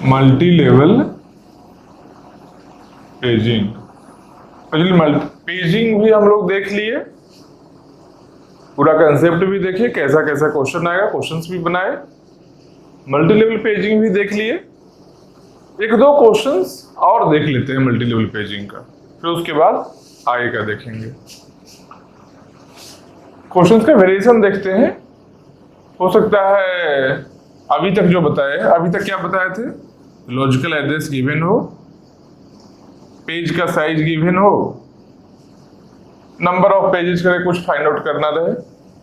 Multi level paging. Paging भी हम लोग देख लिए, पूरा कंसेप्ट भी देखिए, कैसा कैसा क्वेश्चन आएगा, क्वेश्चंस भी बनाए। मल्टी लेवल पेजिंग भी देख लिए। एक दो क्वेश्चंस और देख लेते हैं मल्टी लेवल पेजिंग का, फिर उसके बाद आगे का देखेंगे। क्वेश्चंस का वेरिएशन देखते हैं। हो सकता है अभी तक जो बताए, अभी तक क्या बताए थे, लॉजिकल एड्रेस गिवन हो, पेज का साइज गिवन हो, नंबर ऑफ पेजेस करे कुछ फाइंड आउट करना रहे।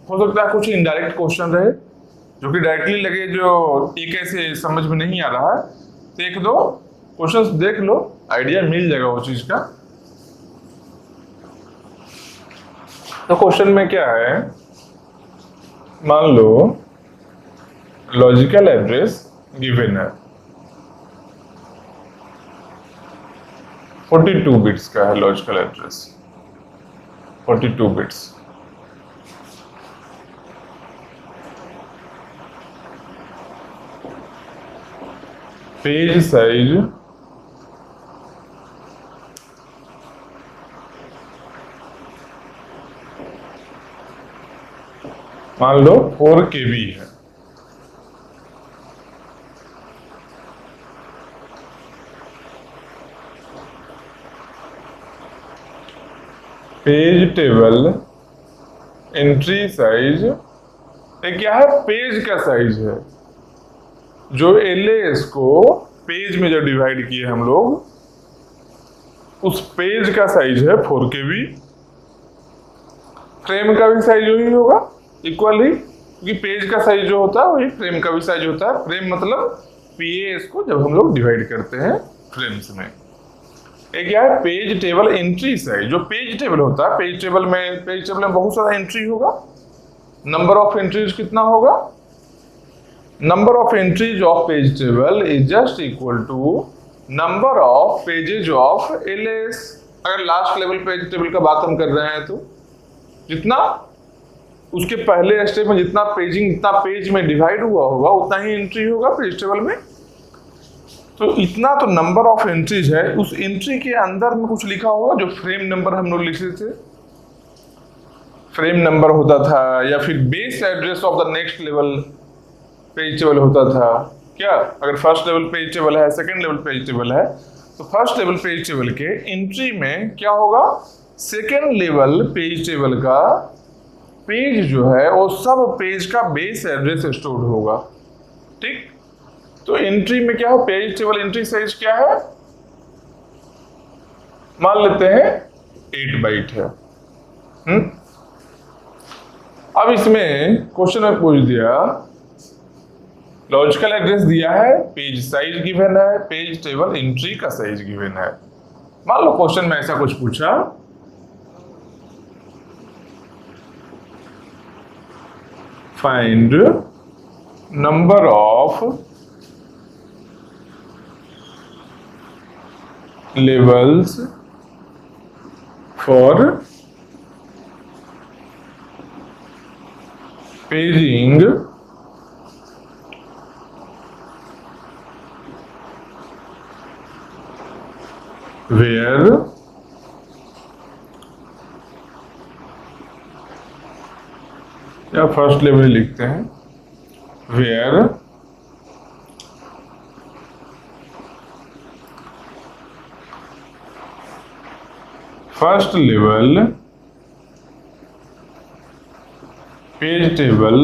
हो सकता है कुछ इनडायरेक्ट क्वेश्चन रहे जो कि डायरेक्टली लगे, जो एक ऐसे समझ में नहीं आ रहा है, तो एक दो क्वेश्चंस देख लो, आइडिया मिल जाएगा वो चीज का। तो क्वेश्चन में क्या है, मान लो लॉजिकल एड्रेस गिवन है, 42 बिट्स का है logical address, 42 bits. Page size मान लो 4 KB है। पेज टेबल एंट्री साइज, ये क्या है, पेज का साइज है, जो LAS को पेज में जो डिवाइड किए हम लोग, उस पेज का साइज है 4 KB। फ्रेम का भी साइज वही होगा इक्वली, क्योंकि पेज का साइज जो होता है वही फ्रेम का भी साइज होता है। फ्रेम मतलब PAS को जब हम लोग डिवाइड करते हैं फ्रेम्स में। एक क्या है, पेज टेबल एंट्री साइज, जो पेज टेबल होता है, पेज टेबल में बहुत सारा एंट्री होगा। नंबर ऑफ एंट्रीज कितना होगा, number of entries of page table is just equal to number of pages of LAS। अगर लास्ट लेवल पेज टेबल का बात हम कर रहे हैं तो जितना उसके पहले स्टेप में जितना पेजिंग, जितना पेज में डिवाइड हुआ होगा उतना ही एंट्री होगा पेज टेबल में। तो इतना तो नंबर ऑफ एंट्रीज है, उस एंट्री के अंदर में कुछ लिखा होगा जो फ्रेम नंबर हम लोग लिखे थे, फ्रेम नंबर होता था, या फिर base address of the next level page table होता था। क्या, अगर फर्स्ट लेवल पेज टेबल है, सेकंड लेवल पेज टेबल है, तो फर्स्ट लेवल पेज टेबल के एंट्री में क्या होगा, सेकंड लेवल पेज टेबल का पेज जो है वो सब पेज का बेस एड्रेस स्टोर होगा। ठीक, तो एंट्री में क्या हो, पेज टेबल एंट्री साइज क्या है, मान लेते हैं 8 बाइट है। अब इसमें क्वेश्चन में पूछ दिया, लॉजिकल एड्रेस दिया है, पेज साइज गिवन है, पेज टेबल एंट्री का साइज गिवन है। मान लो क्वेश्चन में ऐसा कुछ पूछा, find number of levels for paging where या फर्स्ट लेवल लिखते हैं, where first level page table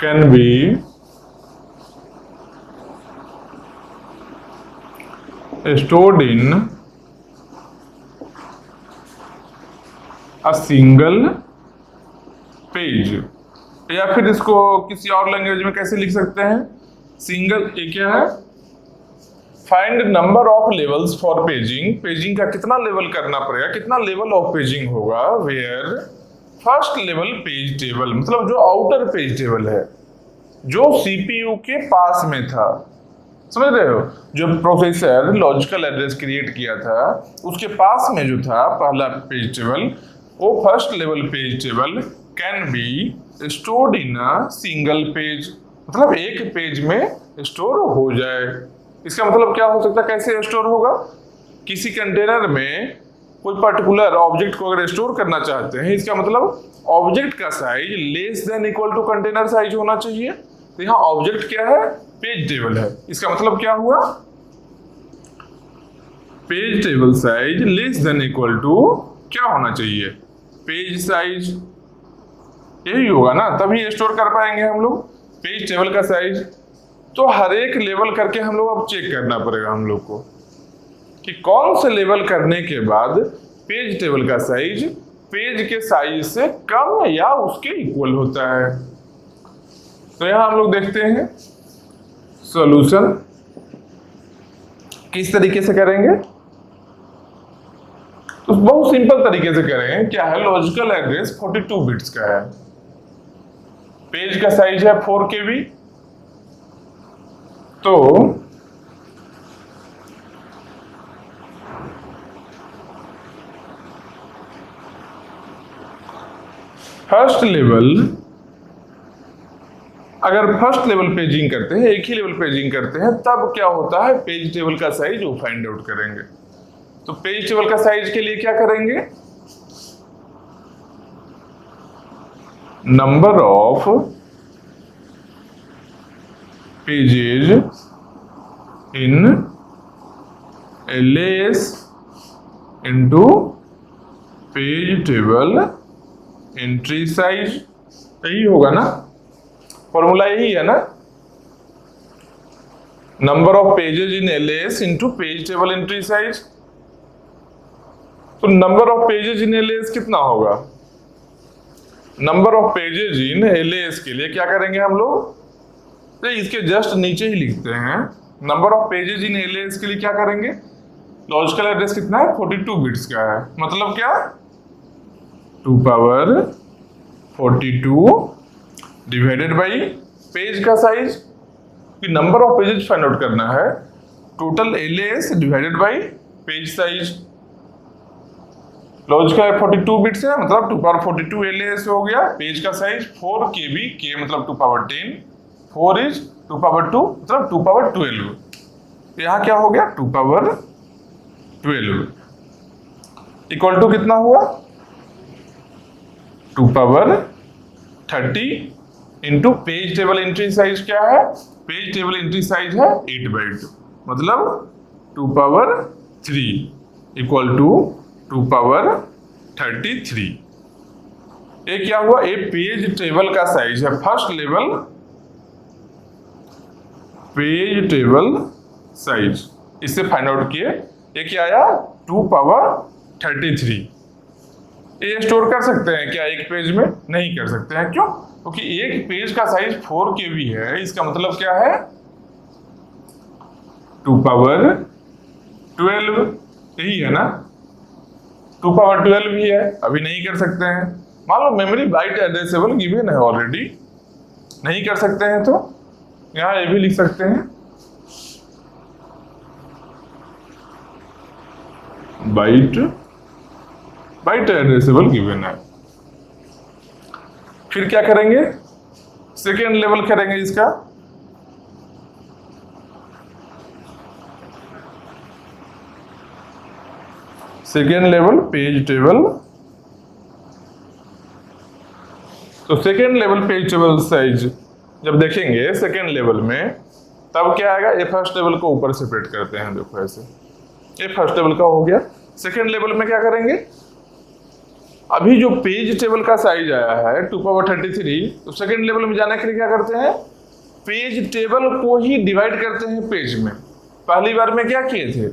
can B stored in a single page, या फिर इसको किसी और लैंग्वेज में कैसे लिख सकते हैं, सिंगल, ये क्या है, find number of levels for paging, paging का कितना लेवल करना पड़ेगा, कितना लेवल ऑफ पेजिंग होगा, where first level page table, मतलब जो आउटर पेज टेबल है, जो CPU के पास में था, समझ रहे हो, जो प्रोसेसर लॉजिकल एड्रेस क्रिएट किया था उसके पास में जो था पहला पेज टेबल, वो first level page table can be stored in a single page, मतलब एक पेज में स्टोर हो जाए। इसका मतलब क्या हो सकता है, कैसे स्टोर होगा? किसी कंटेनर में कोई पर्टिकुलर ऑब्जेक्ट को अगर स्टोर करना चाहते हैं, इसका मतलब ऑब्जेक्ट का size less than equal to container size होना चाहिए। तो यहाँ ऑब्जेक्ट क्या है? पेज टेबल है। इसका मतलब क्या हुआ? Page table size less than equal to क्या होना चाहिए? Page size. यही होगा ना, तभी स्टोर कर पाएंगे हम लोग पेज टेबल का साइज। तो हर एक लेवल करके हम लोग अब चेक करना पड़ेगा हम लोग को कि कौन से लेवल करने के बाद पेज टेबल का साइज पेज के साइज से कम या उसके इक्वल होता है। तो यहां हम लोग देखते हैं सॉल्यूशन किस तरीके से करेंगे। तो बहुत सिंपल तरीके से करेंगे। क्या है? लॉजिकल एड्रेस 42 बिट्स का है, पेज का साइज है 4 KB। तो फर्स्ट लेवल, अगर फर्स्ट लेवल पेजिंग करते हैं, एक ही लेवल पेजिंग करते हैं, तब क्या होता है? पेज टेबल का साइज वो फाइंड आउट करेंगे। तो पेज टेबल का साइज के लिए क्या करेंगे? Number of pages in LAS into page table entry size. यही होगा ना, फॉर्मूला यही है ना, number of pages in LAS into page table entry size. तो number of pages in LAS कितना होगा? Number of pages in LAS के लिए क्या करेंगे हम लोग? तो इसके जस्ट नीचे ही लिखते हैं। Number of pages in LAS के लिए क्या करेंगे? लॉजिकल एड्रेस कितना है? 42 बिट्स का है। मतलब क्या? 2 पावर 42 डिवाइडेड बाई पेज का size. Number of pages find out करना है, total LAS divided by page size. Logical 42 bits है, मतलब 2 पावर 42 LAS हो गया। पेज का साइज 4 KB, K मतलब 2 पावर 10, 4 इज 2 पावर 2 मतलब 2 पावर 12। यहाँ क्या हो गया? 2 पावर 12 इक्वल टू कितना हुआ? 2 power 30 into page table entry size क्या है? पेज टेबल एंट्री साइज है 8/2, मतलब 2 पावर 3 इक्वल टू 2 पावर 33। ये क्या हुआ? ये पेज टेबल का साइज है, first level page table size. इससे फाइंड आउट किए। ये क्या आया? 2 पावर 33। ये स्टोर कर सकते हैं क्या एक पेज में? नहीं कर सकते हैं। क्यों? क्योंकि एक पेज का साइज 4 KB है। इसका मतलब क्या है? 2 पावर 12। यही है ना, 2 पावर 12 ही है। अभी नहीं कर सकते हैं। मान लो मेमोरी बाइट एड्रेसेबल गिवन है ऑलरेडी, नहीं कर सकते हैं तो यहां ये भी लिख सकते हैं, बाइट एड्रेसेबल गिवन है। फिर क्या करेंगे? सेकेंड लेवल करेंगे इसका। Second level page table. तो second level page table size जब देखेंगे सेकेंड लेवल में, तब क्या आएगा? ये फर्स्ट लेवल को ऊपर सेपरेट करते हैं, देखो ऐसे। ये फर्स्ट लेवल का हो गया। सेकेंड लेवल में क्या करेंगे? अभी जो पेज टेबल का साइज आया है 2 पावर 33, तो सेकेंड लेवल में जाने के लिए क्या करते हैं? पेज टेबल को ही डिवाइड करते हैं पेज में। पहली बार में क्या किए थे?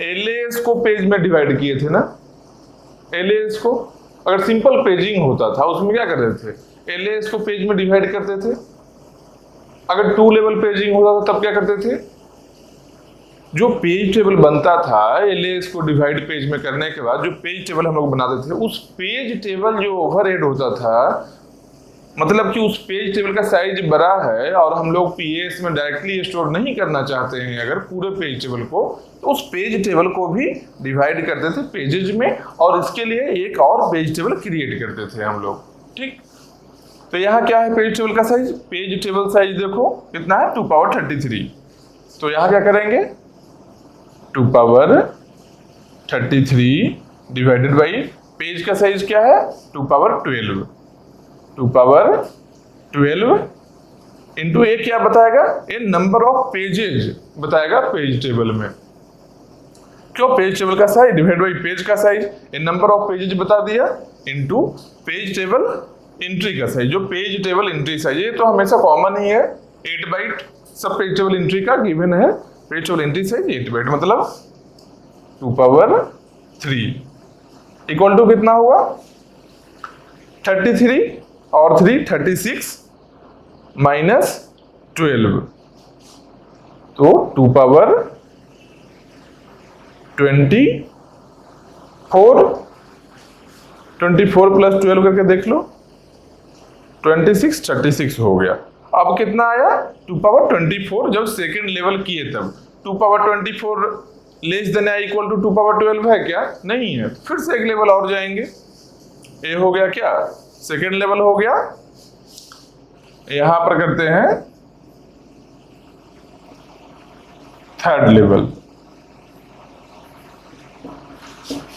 LAS को पेज में डिवाइड किए थे ना। LAS को अगर सिंपल पेजिंग होता था उसमें क्या करते थे? LAS को पेज में डिवाइड करते थे। अगर 2 लेवल पेजिंग होता था तब क्या करते थे? जो पेज टेबल बनता था LAS को डिवाइड पेज में करने के बाद, जो पेज टेबल हम लोग बनाते थे, उस पेज टेबल जो ओवरहेड होता था, मतलब कि उस पेज टेबल का साइज बड़ा है और हम लोग PAS में डायरेक्टली स्टोर नहीं करना चाहते हैं अगर पूरे पेज टेबल को, तो उस पेज टेबल को भी डिवाइड करते थे पेजेज में, और इसके लिए एक और पेज टेबल क्रिएट करते थे हम लोग। ठीक, तो यहाँ क्या है पेज टेबल का साइज? पेज टेबल साइज देखो कितना है 2 पावर 33। तो यहाँ क्या करेंगे 2 पावर 33 डिवाइडेड बाई पेज का साइज क्या है 2 पावर 12। 2 पावर 12 इंटू ए क्या बताएगा? ए नंबर ऑफ पेजेज बताएगा पेज टेबल में। क्यों? पेज टेबल का साइज डिवाइड बाई पेज का size, a number of pages बता दिया इंटू पेज टेबल एंट्री का साइज, जो पेज टेबल एंट्री साइज है तो हमेशा कॉमन ही है 8 बाइट, सब पेज टेबल एंट्री का गिवन है। Page table entry size 8 byte मतलब 2 पावर 3 इक्वल टू कितना हुआ 33 और 3 36 माइनस 12, तो 2 पावर 24 प्लस 12 करके देख लो 26 36 हो गया। अब कितना आया 2 पावर 24, जब सेकंड लेवल किए तब 2 पावर 24 लेस देन या इक्वल टू 2 पावर 12 है क्या? नहीं है। फिर से एक लेवल और जाएंगे, ये हो गया क्या सेकंड लेवल हो गया। यहां पर करते हैं third level,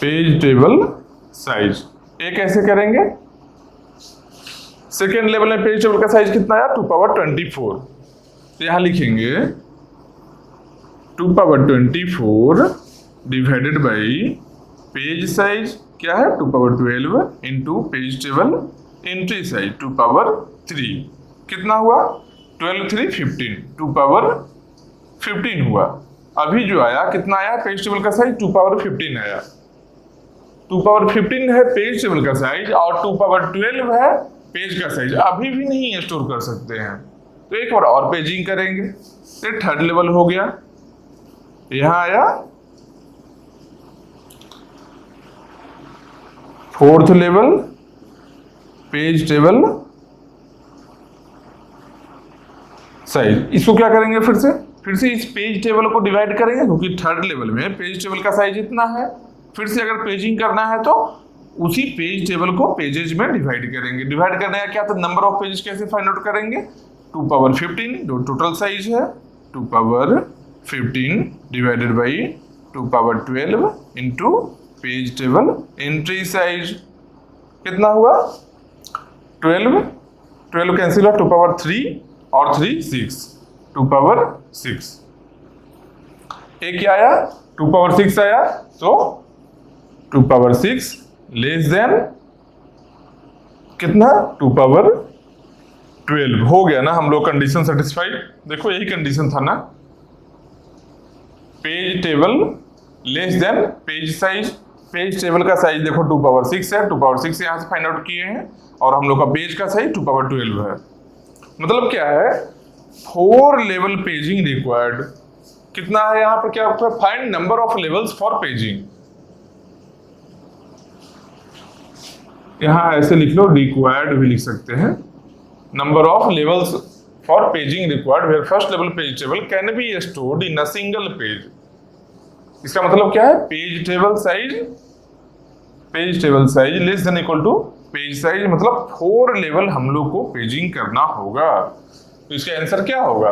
page table size. ये कैसे करेंगे? सेकेंड लेवल में पेज टेबल का साइज कितना आया 2 पावर 24, तो यहां लिखेंगे 2 power 24 divided by page size क्या है 2 power 12 into page table entry size 2 power 3। कितना हुआ 12 3 15, 2 पावर 15 हुआ। अभी जो आया कितना आया पेज टेबल का साइज 2 पावर 15 आया। 2 पावर 15 है पेज टेबल का साइज और 2 पावर 12 है पेज का साइज। अभी भी नहीं स्टोर कर सकते हैं तो एक बार और पेजिंग करेंगे, ये थर्ड लेवल हो गया। यहां आया fourth level page table size. इसको क्या करेंगे फिर से इस पेज टेबल को डिवाइड करेंगे क्योंकि थर्ड लेवल में पेज टेबल का साइज इतना है। फिर से अगर पेजिंग करना है तो उसी पेज टेबल को पेजेज में डिवाइड करेंगे। डिवाइड करने का क्या था नंबर ऑफ पेजेस कैसे फाइंड आउट करेंगे 2 पावर 15 जो टोटल साइज है 2 power 15 divided by 2 power 12 into page table entry size. कितना हुआ 12 कैंसिल हुआ 2 पावर 3 और 3 6 2 पावर 6। एक क्या आया 2 पावर 6 आया, तो 2 पावर 6 लेस देन कितना 2 पावर 12 हो गया ना। हम लोग कंडीशन सेटिस्फाइड। देखो यही कंडीशन था ना, page table less than page size. Page table का साइज देखो 2 पावर 6 है, 2 पावर 6 यहां से फाइंड आउट किए हैं और हम लोग का पेज का साइज 2 पावर 12 है। मतलब क्या है 4 लेवल पेजिंग रिक्वायर्ड। कितना है यहां पर क्या find number of levels for paging. यहां ऐसे लिख लो रिक्वायर्ड भी लिख सकते हैं। Number of levels for paging required where first level page table can be stored in a single page. इसका मतलब क्या है page table size less than equal to page size, मतलब 4 लेवल हम लोग को पेजिंग करना होगा। तो इसका आंसर क्या होगा?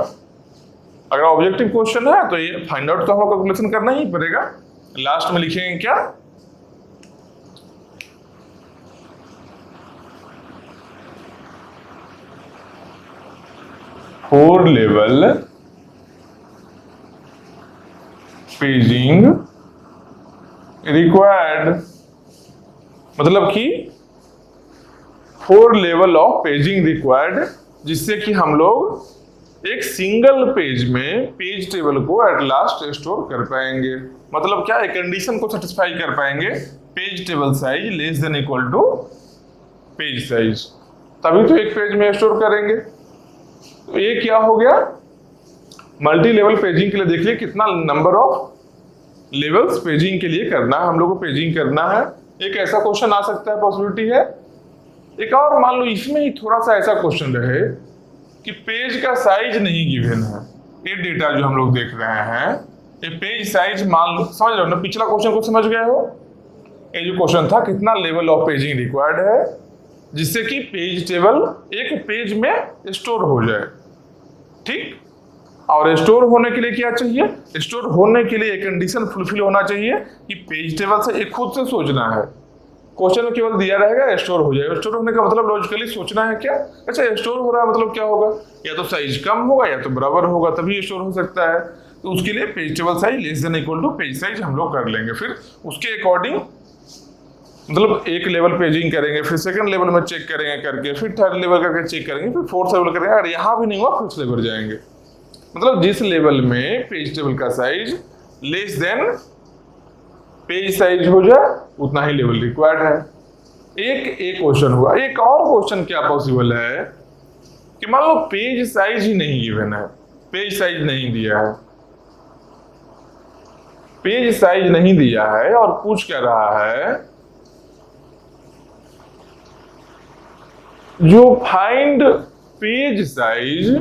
अगर ऑब्जेक्टिव क्वेश्चन है तो ये फाइंड आउट तो हम लोग कैलकुलेशन करना ही पड़ेगा। लास्ट में लिखेंगे क्या 4 लेवल पेजिंग रिक्वायर्ड, मतलब कि 4 लेवल ऑफ पेजिंग रिक्वायर्ड, जिससे कि हम लोग एक सिंगल पेज में पेज टेबल को एट लास्ट स्टोर कर पाएंगे। मतलब क्या एक कंडीशन को सेटिस्फाई कर पाएंगे page table size less than equal to page size, तभी तो एक पेज में स्टोर करेंगे। तो ये क्या हो गया मल्टी लेवल पेजिंग के लिए देखिए कितना नंबर ऑफ लेवल्स पेजिंग के लिए करना है, हम लोग को पेजिंग करना है। एक ऐसा क्वेश्चन आ सकता है, पॉसिबिलिटी है। एक और मान लो इसमें ही थोड़ा सा ऐसा क्वेश्चन रहे कि पेज का साइज नहीं गिवन है। ये डेटा जो हम लोग देख रहे हैं ये पेज साइज मान लो, समझ रहे हो ना, पिछला क्वेश्चन को समझ गए हो। ये जो क्वेश्चन था कितना लेवल ऑफ पेजिंग रिक्वायर्ड है, जिससे कि पेज टेबल एक पेज में स्टोर हो जाए। ठीक, और स्टोर होने के लिए क्या चाहिए? स्टोर होने के लिए एक कंडीशन फुलफिल होना चाहिए कि पेज टेबल से एक खुद से सोचना है। क्वेश्चन में केवल दिया रहेगा स्टोर हो जाएगा। स्टोर होने का मतलब लॉजिकली सोचना है क्या? अच्छा, स्टोर हो रहा है मतलब क्या होगा? या तो साइज कम होगा या तो बराबर होगा, तभी स्टोर हो सकता है। तो उसके लिए page table size less than equal to page size हम लोग कर लेंगे। फिर उसके अकॉर्डिंग मतलब एक लेवल पेजिंग करेंगे, फिर सेकंड लेवल में चेक करेंगे करके, फिर थर्ड लेवल करके चेक करेंगे, फिर फोर्थ लेवल करेंगे। अगर यहाँ भी नहीं हुआ फिफ्थ लेवल जाएंगे। मतलब जिस लेवल में पेज टेबल का size less then page size हो जाए उतना ही लेवल रिक्वायर्ड है। एक क्वेश्चन हुआ। एक और क्वेश्चन क्या पॉसिबल है कि मान लो पेज साइज ही नहीं गिवन है, पेज साइज नहीं दिया है, पेज साइज नहीं दिया है और पूछ क्या रहा है जो find page size,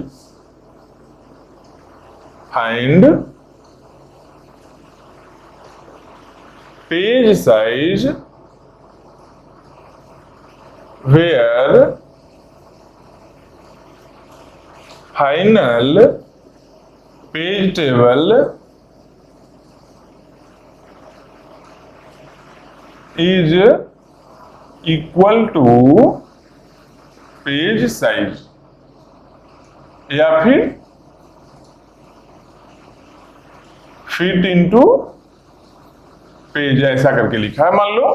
find page size where final page table is equal to page size, या फिर फिट इनटू पेज, ऐसा करके लिखा है। मान लो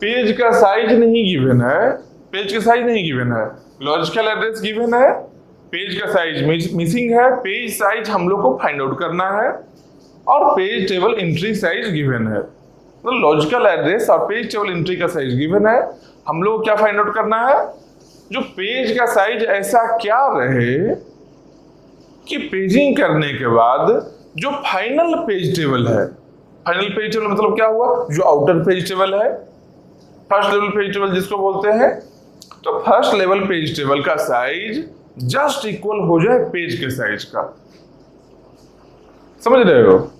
पेज का साइज नहीं गिवन है, पेज का साइज नहीं गिवन है, लॉजिकल एड्रेस गिवन है, पेज का साइज मिसिंग है, पेज साइज हम लोग को फाइंड आउट करना है और page table entry size given है। तो लॉजिकल एड्रेस और पेज टेबल एंट्री का साइज गिवन है, हम लोग को क्या फाइंड आउट करना है? जो पेज का साइज ऐसा क्या रहे कि पेजिंग करने के बाद जो फाइनल पेज टेबल है, फाइनल पेज टेबल मतलब क्या हुआ? जो आउटर पेज टेबल है, फर्स्ट लेवल पेज टेबल जिसको बोलते हैं, तो फर्स्ट लेवल पेज टेबल का साइज जस्ट इक्वल हो जाए पेज के साइज का। समझ रहे हो?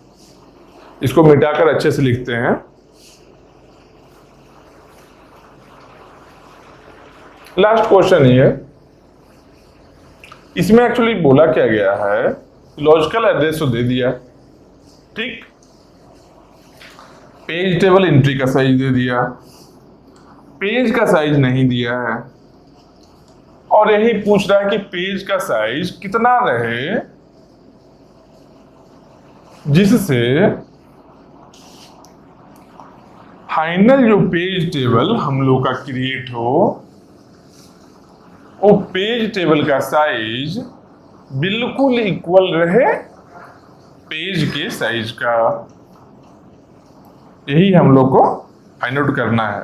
इसको मिटाकर अच्छे से लिखते हैं। लास्ट क्वेश्चन ये, इसमें एक्चुअली बोला क्या गया है, लॉजिकल एड्रेस तो दे दिया, ठीक, पेज टेबल एंट्री का साइज दे दिया, पेज का साइज नहीं दिया है, और यही पूछ रहा है कि पेज का साइज कितना रहे जिससे फाइनल जो पेज टेबल हम लोग का क्रिएट हो वो पेज टेबल का साइज बिल्कुल इक्वल रहे पेज के साइज का। यही हम लोग को फाइंड आउट करना है।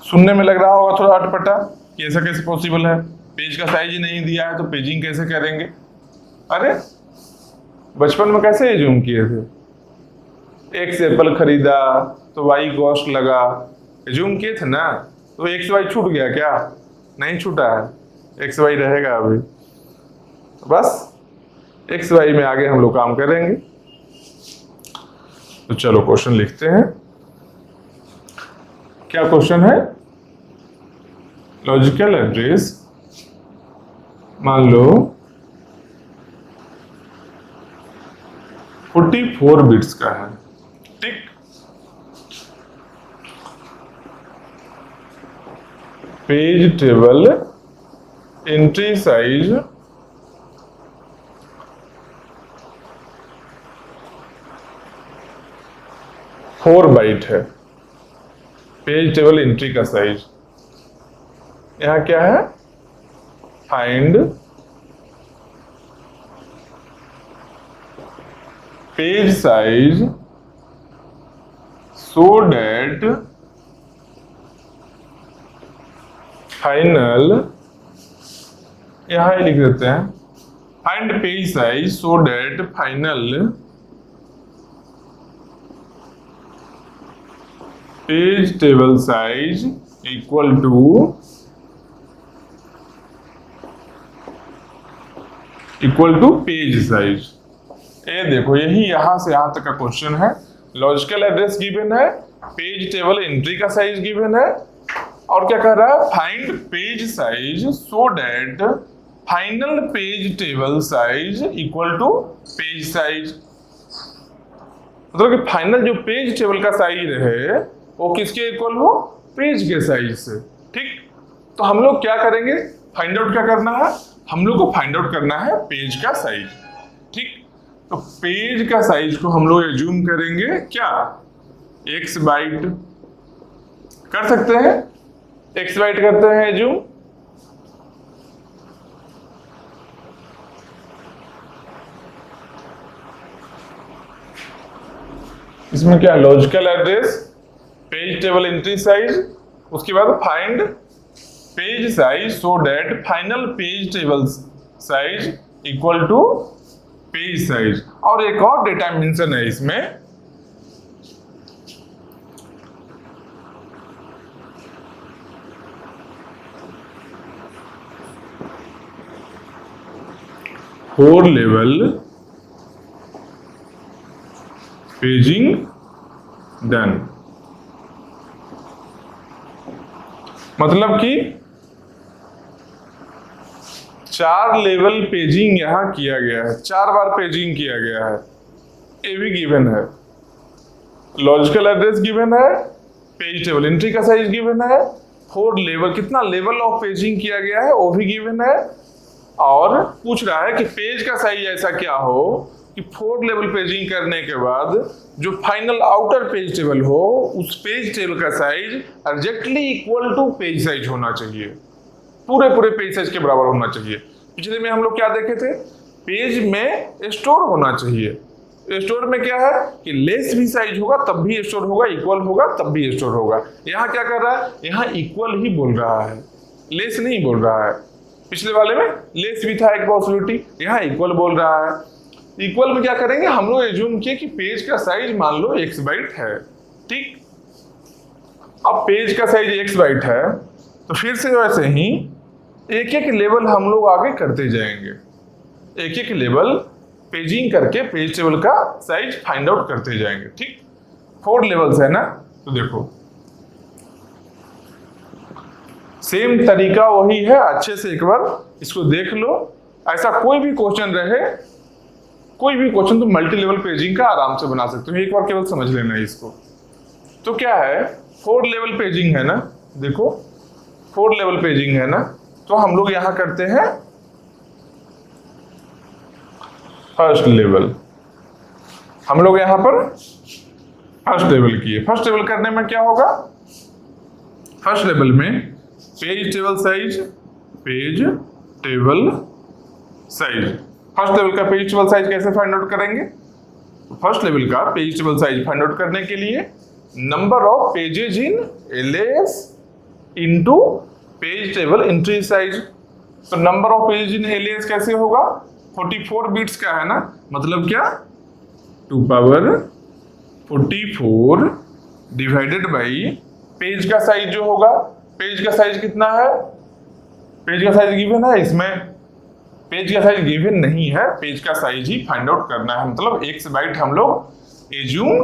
सुनने में लग रहा होगा थोड़ा अटपटा कि ऐसा कैसे पॉसिबल है, पेज का साइज ही नहीं दिया है तो पेजिंग कैसे करेंगे? अरे बचपन में कैसे एज्यूम किए थे, एक से एप्पल खरीदा तो वाई कॉस्ट लगा, एज्यूम किए थे ना, तो एक से वाई छूट गया क्या? नहीं छूटा है, एक्स वाई रहेगा अभी। बस एक्स वाई में आगे हम लोग काम करेंगे। तो चलो क्वेश्चन लिखते हैं। क्या क्वेश्चन है? लॉजिकल एड्रेस मान लो 44 बिट्स का है, ठीक। Page table entry size 4 byte है, पेज टेबल एंट्री का साइज। यहां क्या है? Find page size so that final, यहां ही लिख देते हैं, find page size so that final page table size equal to page size. ये देखो, यही यहां से यहां तक का क्वेश्चन है। लॉजिकल एड्रेस गिवन है, पेज टेबल एंट्री का साइज गिवन है, और क्या कह रहा है, find page size so that final page table size equal to page size. मतलब कि फाइनल जो पेज टेबल का साइज है वो किसके इक्वल हो, पेज के साइज से। ठीक, तो हम लोग क्या करेंगे, फाइंड आउट क्या करना है, हम लोग को फाइंड आउट करना है पेज का साइज। ठीक, तो पेज का साइज को हम लोग एज्यूम करेंगे क्या, एक्स बाइट कर सकते हैं, एक्स बाइट करते हैं एज्यूम। इसमें क्या logical address, page table entry size, उसके बाद find page size so that final page table size equal to page size. और एक और डेटा मेंशन है इसमें, फोर लेवल पेजिंग डन। मतलब कि 4 लेवल पेजिंग यहां किया गया है, 4 बार पेजिंग किया गया है। ए भी गिवन है, लॉजिकल एड्रेस गिवन है, पेज टेबल एंट्री का साइज गिवन है, 4 लेवल, कितना लेवल ऑफ पेजिंग किया गया है वो भी गिवन है। और पूछ रहा है कि पेज का साइज ऐसा क्या हो कि 4 लेवल पेजिंग करने के बाद जो फाइनल आउटर पेज टेबल हो उस पेज टेबल का size exactly equal to page size होना चाहिए, पूरे पेज साइज के बराबर होना चाहिए। पिछले में हम लोग क्या देखे थे, पेज में स्टोर होना चाहिए। स्टोर में क्या है कि लेस भी साइज होगा तब भी स्टोर होगा, इक्वल होगा तब भी स्टोर होगा। यहाँ क्या कर रहा है, यहाँ इक्वल ही बोल रहा है, लेस नहीं बोल रहा है। पिछले वाले में लेस भी था एक पॉसिबिलिटी, यहाँ इक्वल बोल रहा है। इक्वल में क्या करेंगे, हम लोग एज्यूम किए कि पेज का साइज मान लो एक्स बाइट है। ठीक, अब पेज का साइज एक्स बाइट है तो फिर से वैसे ही एक एक लेवल हम लोग आगे करते जाएंगे, एक एक लेवल पेजिंग करके पेज टेबल का साइज फाइंड आउट करते जाएंगे। ठीक, 4 लेवल्स है ना, तो देखो सेम तरीका वही है, अच्छे से एक बार इसको देख लो। ऐसा कोई भी क्वेश्चन रहे, कोई भी क्वेश्चन तो मल्टी लेवल पेजिंग का आराम से बना सकते हो, एक बार केवल समझ लेना है इसको। तो क्या है, 4 लेवल पेजिंग है ना, देखो 4 लेवल पेजिंग है ना, तो हम लोग यहां करते हैं फर्स्ट लेवल, हम लोग यहां पर फर्स्ट लेवल किए। फर्स्ट लेवल करने में क्या होगा, फर्स्ट लेवल में page table size, page table size, first level का पेज टेबल साइज कैसे फाइंड आउट करेंगे, फर्स्ट लेवल का page table size find out करने के लिए number of pages in LS into page table entry size. तो number of page in LS कैसे होगा, 44 बिट्स का है ना, मतलब क्या 2 पावर 44 डिवाइडेड बाई पेज का साइज जो होगा, पेज का साइज कितना है, पेज का साइज गिवन है, इसमें पेज का साइज गिवन नहीं है, पेज का साइज ही फाइंड आउट करना है। मतलब एक्स बाइट हम लोग एज्यूम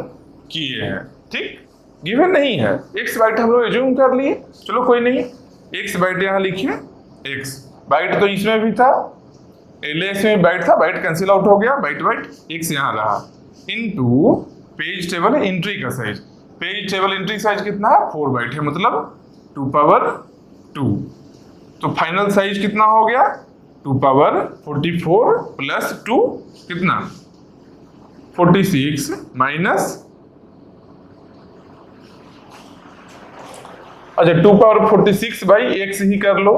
किए हैं। ठीक, गिवन नहीं है, एक्स बाइट हम लोग एज्यूम कर लिए, चलो कोई नहीं, एक्स बाइट यहाँ लिखिए, एक्स बाइट तो इसमें भी था, एलएस में बाइट था, बाइट कैंसिल आउट हो गया, बाइट बाइट एक्स यहाँ रहा, इनटू पेज टेबल एंट्री का size, page table entry size कितना है 4 बाइट है, मतलब 2 पावर 2। तो फाइनल साइज कितना हो गया 2 पावर 44 प्लस 2 कितना 46 माइनस, अच्छा 2 पावर 46 बाई एक्स ही कर लो,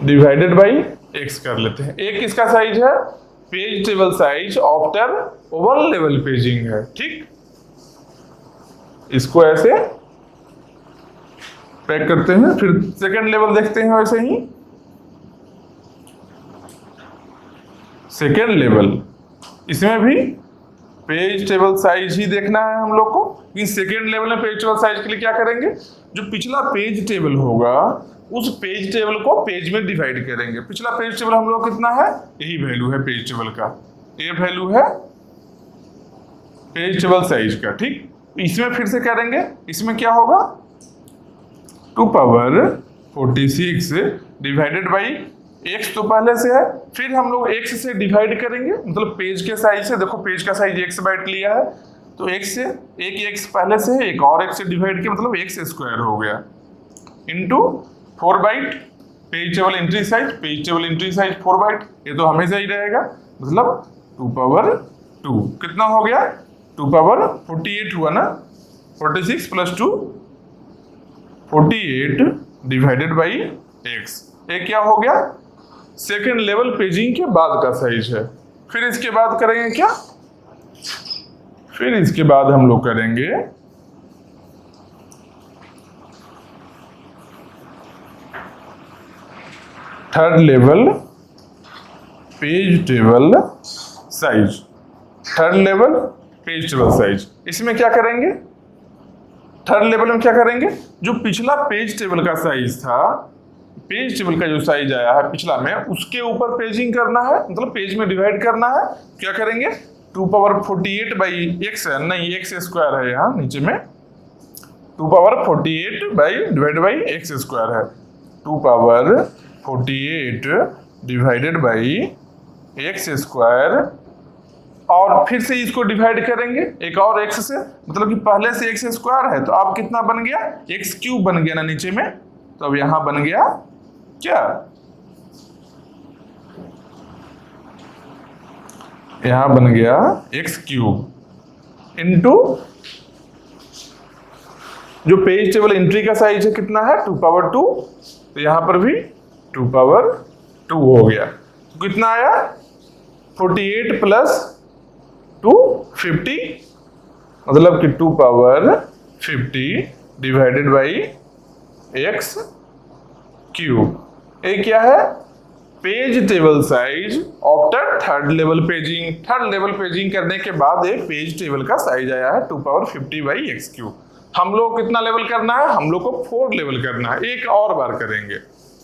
डिवाइडेड बाई एक्स कर लेते हैं। एक इसका साइज है page table size after 1 level paging है। ठीक, इसको ऐसे पैक करते हैं, फिर सेकंड लेवल देखते हैं वैसे ही। सेकंड लेवल, इसमें भी पेज टेबल साइज ही देखना है हम लोग को। इस सेकंड लेवल में पेज टेबल साइज के लिए क्या करेंगे, जो पिछला पेज टेबल होगा उस पेज टेबल को पेज में डिवाइड करेंगे। पिछला पेज टेबल हम लोग कितना है, यही वैल्यू है पेज टेबल का, ये वैल्यू है पेज टेबल साइज का। ठीक, इसमें फिर से करेंगे, इसमें क्या होगा 2 पावर 46 डिवाइडेड बाई x तो पहले से है, फिर हम लोग x से डिवाइड करेंगे, मतलब पेज के साइज से, देखो पेज का साइज x बाइट लिया है तो x से एक x पहले से है, एक और x से डिवाइड किया मतलब x स्क्वायर हो गया into 4 byte page table entry size, page table entry size 4 byte, ये तो हमेशा ही रहेगा, मतलब 2 पावर 2 कितना हो गया 2 पावर 48 हुआ ना, 46 प्लस 2 48 डिवाइडेड बाई x, ये क्या हो गया सेकेंड लेवल पेजिंग के बाद का साइज है। फिर इसके बाद करेंगे क्या, फिर इसके बाद हम लोग करेंगे third level page table size, third level page table size. इसमें क्या करेंगे, थर्ड लेवल में क्या करेंगे, जो पिछला पेज टेबल का साइज था, पेज टेबल का जो साइज आया है पिछला में, उसके ऊपर पेजिंग करना है, मतलब पेज में डिवाइड करना है। क्या करेंगे 2 पावर 48 बाई x है, नहीं x स्क्वायर है यहाँ नीचे में, 2 power 48 by divide by x square है, 2 power 48 divided by x square, और फिर से इसको डिवाइड करेंगे एक और x से, मतलब कि पहले से x स्क्वायर है तो अब कितना बन गया x क्यूब बन गया ना नीचे में, तो अब यहां बन गया क्या, यहां बन गया x क्यूब इनटू जो पेज टेबल एंट्री का साइज है कितना है 2 पावर 2, तो यहां पर भी 2 पावर 2 हो गया, तो कितना आया 48 प्लस 2 50, मतलब कि 2 power 50 divided by x cube. ये क्या है page table size after third level paging, third level paging करने के बाद एक पेज टेबल का साइज आया है 2 पावर 50 बाई x क्यूब। हम लोग कितना लेवल करना है, हम लोग को 4 लेवल करना है, एक और बार करेंगे,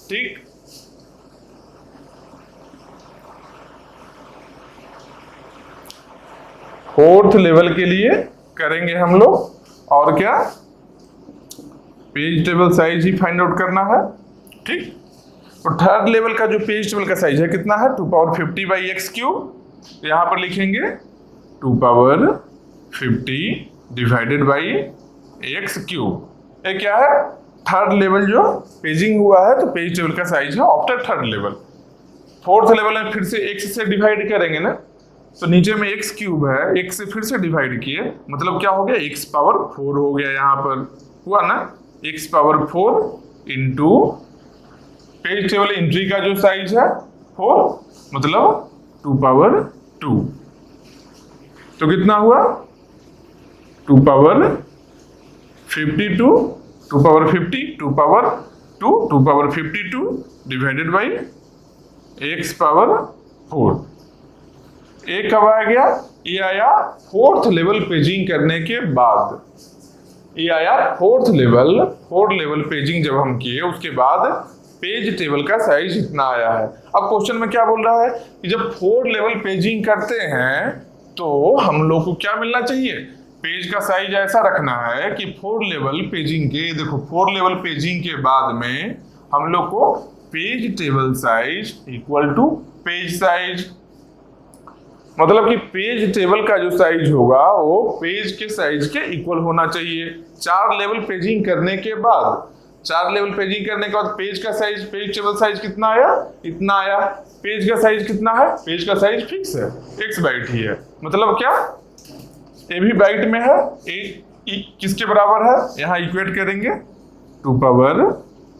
ठीक। फोर्थ लेवल के लिए करेंगे हम लोग, और क्या पेज टेबल साइज ही फाइंड आउट करना है, ठीक। तो थर्ड लेवल का जो पेज टेबल का साइज है कितना है 2 पावर 50 बाई x क्यूब, यहां पर लिखेंगे 2 power 50 divided by x cube. ये क्या है थर्ड लेवल जो पेजिंग हुआ है, तो पेज टेबल का साइज है after third level. Fourth level में फिर से x से डिवाइड करेंगे ना, तो नीचे में x क्यूब है, x से फिर से डिवाइड किए, मतलब क्या हो गया x पावर 4 हो गया, यहाँ पर हुआ ना x power 4 into page table entry का जो साइज है 4, मतलब 2 पावर 2, तो कितना हुआ 2 power 52, 2 power 50, 2 power 2, 2 power 52 divided by x power 4। एक कब आ गया, ये आया फोर्थ लेवल पेजिंग करने के बाद, ये आया फोर्थ लेवल पेजिंग जब हम किए उसके बाद पेज टेबल का साइज इतना आया है। अब क्वेश्चन में क्या बोल रहा है कि जब 4 लेवल पेजिंग करते हैं तो हम लोग को क्या मिलना चाहिए, पेज का साइज ऐसा रखना है कि 4 लेवल पेजिंग के, देखो 4 लेवल पेजिंग के बाद में हम लोग को page table size equal to page size, मतलब कि पेज टेबल का जो साइज होगा वो पेज के साइज के इक्वल होना चाहिए। 4 लेवल पेजिंग करने के बाद, 4 लेवल पेजिंग करने के बाद पेज का साइज, पेज टेबल साइज कितना आया, इतना आया। पेज का साइज कितना है, पेज का साइज फिक्स है, x बाइट ही है, मतलब क्या ये भी बाइट में है, किसके बराबर है, यहाँ इक्वेट करेंगे 2 power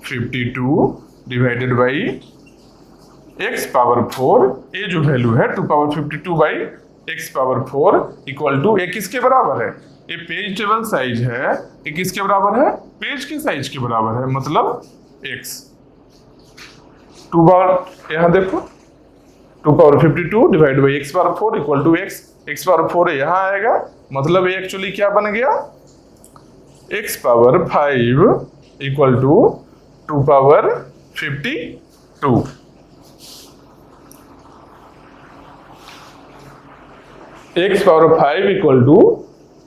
52 divided by x power 4, ये जो वैल्यू है 2 power 52 by x power 4 equal to, ये किसके बराबर है, ये पेज टेबल साइज है, ये किसके बराबर है, पेज के साइज के बराबर है, मतलब x। 2 पावर यहाँ देखो 2 power 52 divide by x power 4 equal to x power 4 यहाँ आएगा, मतलब ये एक्चुअली क्या बन गया x power 5 equal to 2 power 52। x power 5 equal to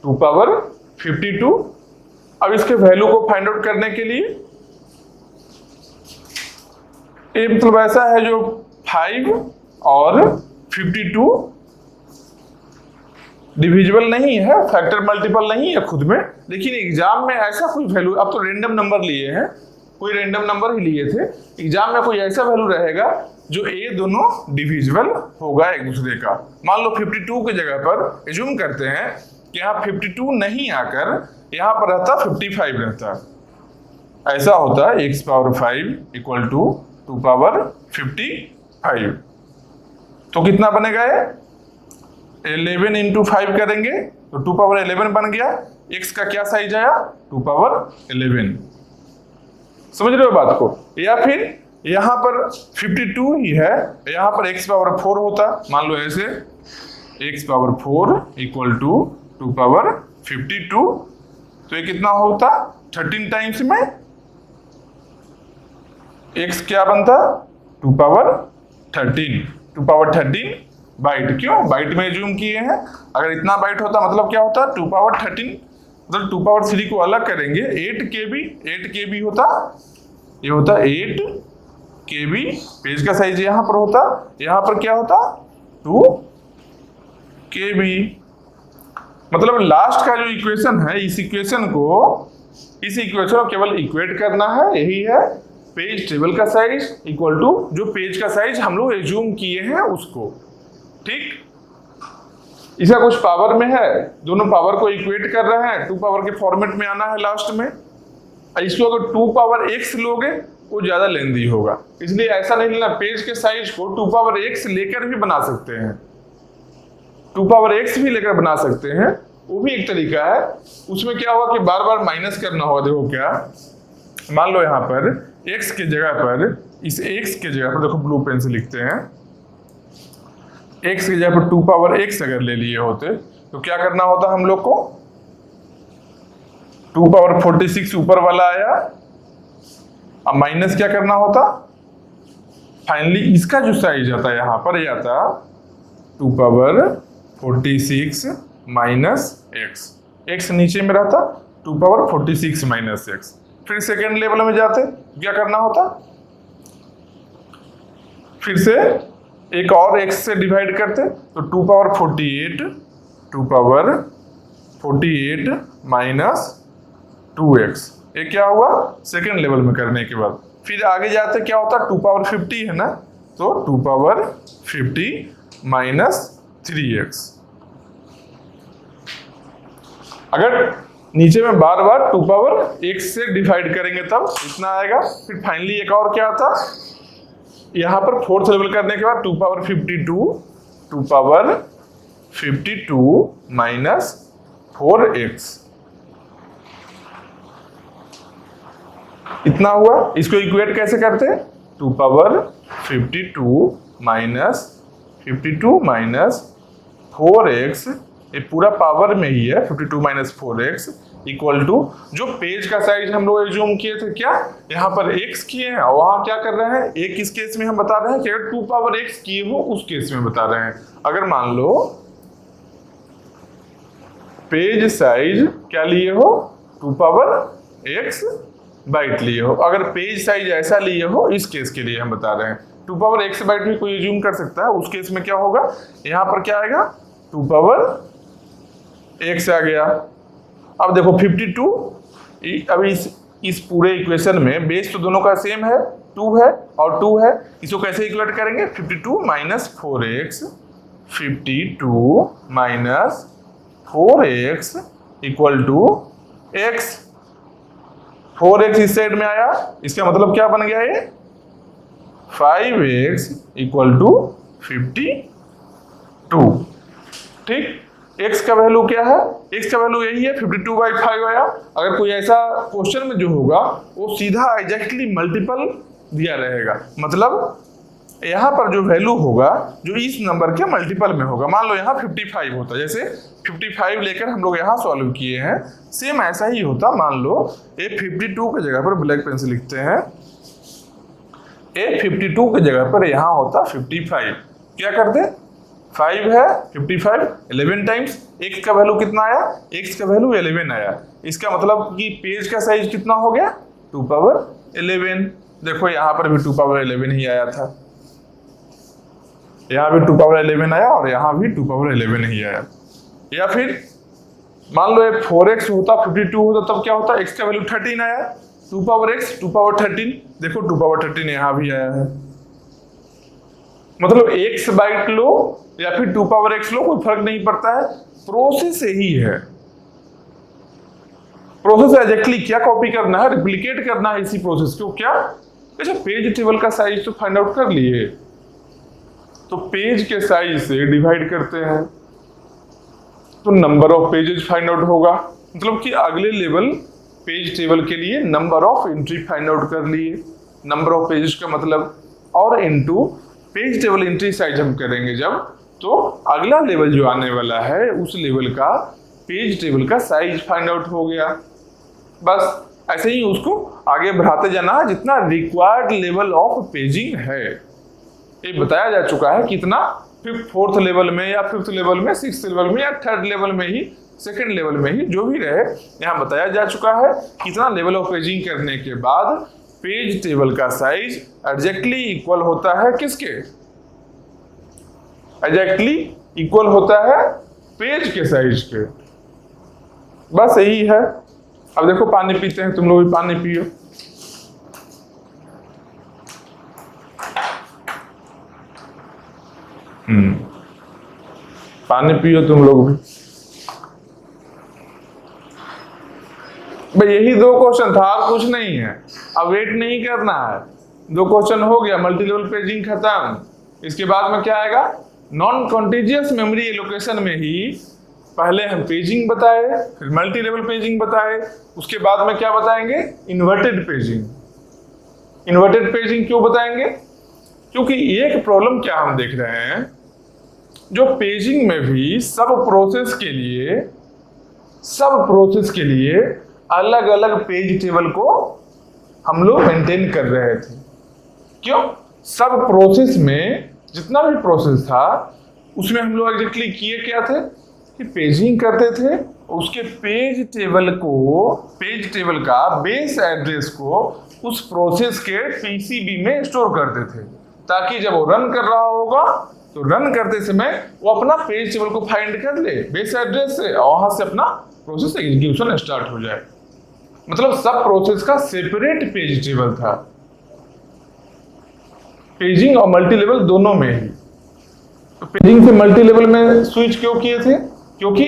2 power 52। अब इसके वैल्यू को फाइंड आउट करने के लिए ये मतलब ऐसा है जो 5 और 52 डिविजिबल नहीं है, फैक्टर मल्टीपल नहीं है खुद में, लेकिन एग्जाम में ऐसा कोई वैल्यू, अब तो रेंडम नंबर लिए हैं, कोई रेंडम नंबर ही लिए थे, एग्जाम में कोई ऐसा वैल्यू रहेगा जो ये दोनों डिविजिबल होगा एक दूसरे का। मान लो 52 की जगह पर एज्यूम करते हैं कि यहाँ 52 नहीं आकर यहाँ पर रहता 55 रहता, ऐसा होता है x power 5 equal to 2 power 55। तो कितना बनेगा ये 11 इंटू 5 करेंगे तो 2 पावर 11 बन गया। x का क्या साइज आया 2 पावर 11। समझ रहे हो बात को? या फिर यहाँ पर 52 ही है, यहाँ पर x पावर 4 होता, मान लो ऐसे x power 4 equal to 2 power 52, तो ये कितना होता 13 टाइम्स में x क्या बनता 2 पावर 13 बाइट। क्यों बाइट में जूम किए हैं? अगर इतना बाइट होता मतलब क्या होता 2 पावर 13, मतलब 2 पावर 3 को अलग करेंगे 8 KB होता, ये होता 8 KB। पेज का साइज यहाँ पर होता, यहाँ पर क्या होता 2 KB। मतलब लास्ट का जो इक्वेशन है, इस इक्वेशन को केवल इक्वेट करना है, यही है पेज टेबल का साइज इक्वल टू जो पेज का साइज हम लोग एज्यूम किए हैं उसको। ठीक, इसका कुछ पावर में है, दोनों पावर को इक्वेट कर रहे हैं, 2 पावर के फॉर्मेट में आना है लास्ट में। इसको अगर 2 पावर x लोगे वो ज्यादा लेंदी होगा, इसलिए ऐसा नहीं लेना, पेज के साइज को 2 पावर x लेकर भी बना सकते हैं, 2 पावर x भी लेकर बना सकते हैं, वो भी एक तरीका है। उसमें क्या होगा कि बार बार माइनस करना होगा। देखो क्या, मान लो यहाँ पर x के जगह पर, इस x के जगह पर देखो ब्लू पेन से लिखते हैं, x की जगह पर 2 पावर x अगर ले लिए होते तो क्या करना होता हम लोग को, 2 पावर 46 ऊपर वाला आया, अब माइनस क्या करना होता, फाइनली इसका जो साइज आता है यहाँ पर ये आता 2 पावर 46 माइनस x नीचे में रहता 2 पावर 46 माइनस x। फिर सेकेंड लेवल में जाते क्या करना होता, फिर से एक और x से डिवाइड करते तो 2 पावर 48 माइनस 2x। ये क्या हुआ सेकेंड लेवल में करने के बाद। फिर आगे जाते क्या होता 2 पावर 50 है ना, तो 2 पावर 50 माइनस 3x। अगर नीचे में बार बार 2 पावर x से डिवाइड करेंगे तब इतना आएगा। फिर फाइनली एक और क्या आता, यहाँ पर फोर्थ लेवल करने के बाद 2 पावर 52 माइनस 4x इतना हुआ। इसको इक्वेट कैसे करते, 2 पावर 52 माइनस 4x, ये पूरा पावर में ही है 52 माइनस 4x इक्वल टू जो पेज का साइज हम लोग एज्यूम किए थे, क्या यहाँ पर x किए हैं और वहां क्या कर रहे हैं, एक इस केस में हम बता रहे हैं कि अगर 2 पावर x किए हो उस केस में बता रहे हैं। अगर मान लो पेज साइज क्या लिए हो 2 पावर x बाइट लिए हो, अगर पेज साइज ऐसा लिए हो इस केस के लिए हम बता रहे हैं। 2 पावर x बाइट भी कोई एज्यूम कर सकता है, उस केस में क्या होगा, यहाँ पर क्या आएगा 2 पावर x आ गया। अब देखो 52, अब इस पूरे इक्वेशन में बेस तो दोनों का सेम है, 2 है और 2 है, इसको कैसे इक्वेट करेंगे 52 minus 4x, 52 minus 4x equal to x। 4x इस साइड में आया, इसका मतलब क्या बन गया ये 5x इक्वल टू 52। ठीक, x का वैल्यू क्या है, x का वैल्यू यही है 52/5 आया। अगर कोई ऐसा क्वेश्चन में जो होगा वो सीधा एग्जैक्टली मल्टीपल दिया रहेगा, मतलब यहाँ पर जो वैल्यू होगा जो इस नंबर के मल्टीपल में होगा। मान लो यहाँ 55 होता, जैसे 55 लेकर हम लोग यहाँ सॉल्व किए हैं, सेम ऐसा ही होता। मान लो ये 52 की जगह पर ब्लैक पेन से लिखते हैं, ये 52 की जगह पर यहाँ होता 55, क्या करते 5 है 55, 11 टाइम्स x का वैल्यू कितना आया, x का वैल्यू 11 आया। इसका मतलब कि पेज का साइज कितना हो गया 2 पावर 11। देखो यहाँ पर भी 2 पावर 11 ही आया था, यहाँ भी 2 पावर 11 आया और यहाँ भी 2 पावर 11 ही आया। या फिर मान लो 4x होता 52 होता तब क्या होता, x का वैल्यू 13 आया, 2 पावर x 2 पावर 13, देखो 2 पावर 13 यहाँ भी आया है। मतलब x बाइट लो या फिर 2 पावर x लो, कोई फर्क नहीं पड़ता है, प्रोसेस यही है। प्रोसेस एग्जैक्टली क्या कॉपी करना है, रिप्लिकेट करना है इसी प्रोसेस को। क्या अच्छा, पेज टेबल का साइज तो फाइंड आउट कर लिए, तो पेज के साइज से डिवाइड करते हैं तो number of pages find out होगा। मतलब कि अगले लेवल पेज टेबल के लिए number of entry find out कर लिए, नंबर ऑफ पेजेस का मतलब, और into page table entry size हम करेंगे जब, तो अगला लेवल जो आने वाला है उस लेवल का पेज टेबल का साइज फाइंड आउट हो गया। बस ऐसे ही उसको आगे बढ़ाते जाना है जितना रिक्वायर्ड लेवल ऑफ पेजिंग है। ये बताया जा चुका है कितना, 4th लेवल में या 5th लेवल में, 6th लेवल में या 3rd लेवल में ही, 2nd लेवल में ही, जो भी रहे, यहाँ बताया जा चुका है कितना लेवल ऑफ पेजिंग करने के बाद पेज टेबल का साइज एग्जैक्टली इक्वल होता है किसके, एग्जैक्टली इक्वल होता है पेज के साइज के। बस यही है। अब देखो पानी पीते हैं, तुम लोग भी पानी पियो। पानी पियो तुम लोग भी। भाई यही 2 क्वेश्चन था और कुछ नहीं है, अब वेट नहीं करना है। 2 क्वेश्चन हो गया, मल्टी लेवल पेजिंग खत्म। इसके बाद में क्या आएगा, नॉन कॉन्टिजियस मेमोरी एलोकेशन में ही पहले हम पेजिंग बताए, फिर मल्टी लेवल पेजिंग बताए, उसके बाद में क्या बताएंगे, इन्वर्टेड पेजिंग। इन्वर्टेड पेजिंग क्यों बताएंगे, क्योंकि एक प्रॉब्लम क्या हम देख रहे हैं, जो पेजिंग में भी सब प्रोसेस के लिए अलग अलग पेज टेबल को हम लोग मेंटेन कर रहे थे। क्यों, सब प्रोसेस में जितना भी प्रोसेस था उसमें हम लोग एग्जैक्टली किए क्या थे कि पेजिंग करते थे, उसके पेज टेबल का बेस एड्रेस को उस प्रोसेस के पीसीबी में स्टोर करते थे, ताकि जब वो रन कर रहा होगा तो रन करते समय वो अपना पेज टेबल को फाइंड कर ले बेस एड्रेस से, और वहां से अपना प्रोसेस एग्जीक्यूशन स्टार्ट हो जाए। मतलब सब प्रोसेस का सेपरेट पेज टेबल था, पेजिंग और मल्टी लेवल दोनों में ही। तो पेजिंग से मल्टी लेवल में स्विच क्यों किए थे, क्योंकि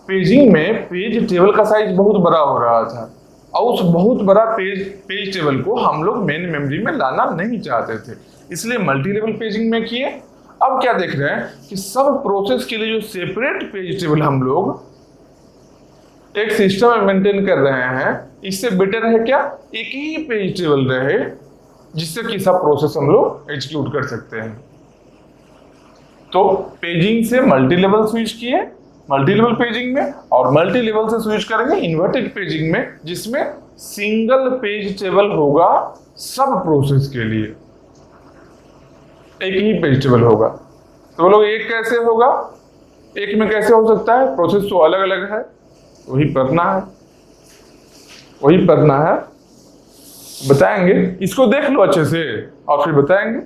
पेजिंग में पेज टेबल का साइज बहुत बड़ा हो रहा था और उस बहुत बड़ा पेज टेबल को हम लोग मेन मेमोरी में लाना नहीं चाहते थे, इसलिए मल्टी लेवल पेजिंग में किए। अब क्या देख रहे हैं कि सब प्रोसेस के लिए जो सेपरेट पेज टेबल हम लोग एक सिस्टम में मेंटेन कर रहे हैं, इससे बेटर है क्या, एक ही पेज टेबल रहे जिससे कि सब प्रोसेस हम लोग एग्जीक्यूट कर सकते हैं। तो पेजिंग से मल्टी लेवल स्विच किए मल्टी लेवल पेजिंग में, और मल्टी लेवल से स्विच करेंगे इन्वर्टेड पेजिंग में, जिसमें सिंगल पेज टेबल होगा सब प्रोसेस के लिए, एक ही पेज टेबल होगा। तो लोग एक कैसे होगा, एक में कैसे हो सकता है, प्रोसेस तो अलग अलग है, वही पढ़ना है, बताएंगे। इसको देख लो अच्छे से और फिर बताएंगे।